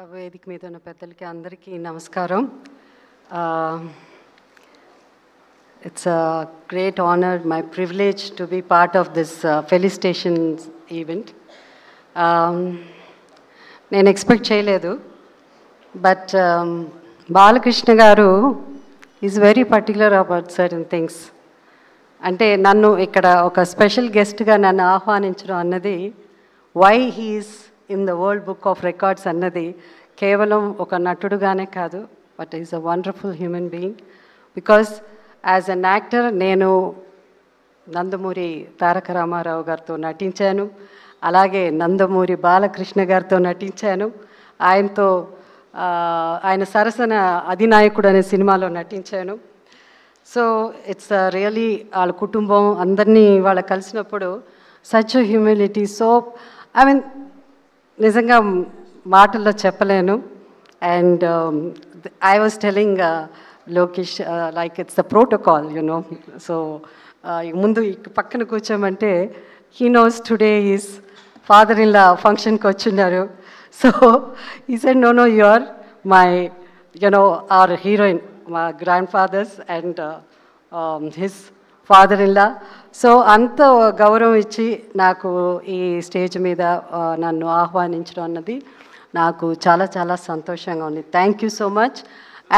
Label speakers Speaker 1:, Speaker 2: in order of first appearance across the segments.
Speaker 1: వేదిక మీద ఉన్న పెద్దలకి అందరికీ నమస్కారం. It's a great honor, my privilege to be part of this felicitations event. నేను ఎక్స్పెక్ట్ చేయలేదు, but Balakrishna garu is very particular about certain things. అంటే నన్ను ఇక్కడ ఒక స్పెషల్ గెస్ట్గా నన్ను ఆహ్వానించడం అన్నది, why he is in the world book of records అన్నది కేవలం ఒక నటుడుగానే కాదు, but is a wonderful human being. Because as an actor నేను నందమూరి తారక రామారావు గారితో నటించాను, అలాగే నందమూరి బాలకృష్ణ గారితో నటించాను. ఆయనతో ఆయన సరసన అధినాయకుడు అనే సినిమాలో నటించాను. సో ఇట్స్ రియలీ వాళ్ళ కుటుంబం అందరినీ వాళ్ళ కలిసినప్పుడు such humility. So I mean నిజంగా మాటల్లో చెప్పలేను. And I was telling Lokesh like it's the protocol, you know. So ముందు పక్కన కూర్చోమంటే he knows today is father in law ఫంక్షన్కి వచ్చిన్నారు. So he said no you are my you know our heroine, మా grandfathers and his father in law. So అంత గౌరవం ఇచ్చి నాకు ఈ స్టేజ్ మీద నన్ను ఆహ్వానించడం అన్నది నాకు చాలా చాలా సంతోషంగా ఉంది. Thank you so much.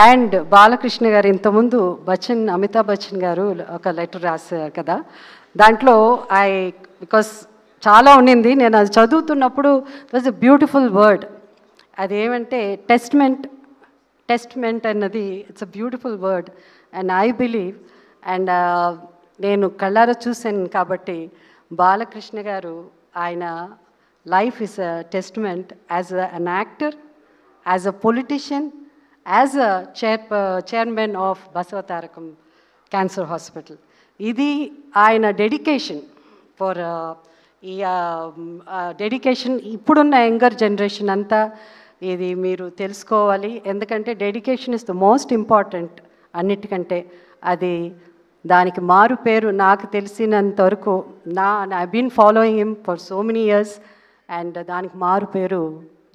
Speaker 1: And Balakrishna గారు ఇంతకుముందు అమితాబ్ బచ్చన్ గారు ఒక లెటర్ రాశారు కదా, దాంట్లో బికాస్ చాలా ఉండింది, నేను అది చదువుతున్నప్పుడు it was a beautiful word. అదేమంటే టెస్ట్మెంట్ అన్నది it's a beautiful word. And I believe, and నేను కళ్ళారా చూశాను కాబట్టి బాలకృష్ణ గారు ఆయన life is a testament as an actor, as a politician, as a chairman of Basavatarakam cancer hospital. ఇది ఆయన డెడికేషన్ ఫర్ ఈ డెడికేషన్ ఇప్పుడున్న యంగర్ జనరేషన్ అంతా ఇది మీరు తెలుసుకోవాలి. ఎందుకంటే dedication is the most important అన్నిటికంటే. అది దానికి మారు పేరు నాకు తెలిసినంత వరకు I been following him for so many years, and దానికి మారు పేరు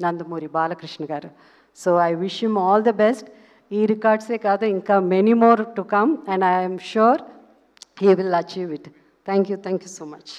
Speaker 1: Nandamuri Balakrishna garu. So I wish him all the best. ఈ రికార్డ్సే కాదు, ఇంకా many more to come, and I'm sure he will achieve it. Thank you so much.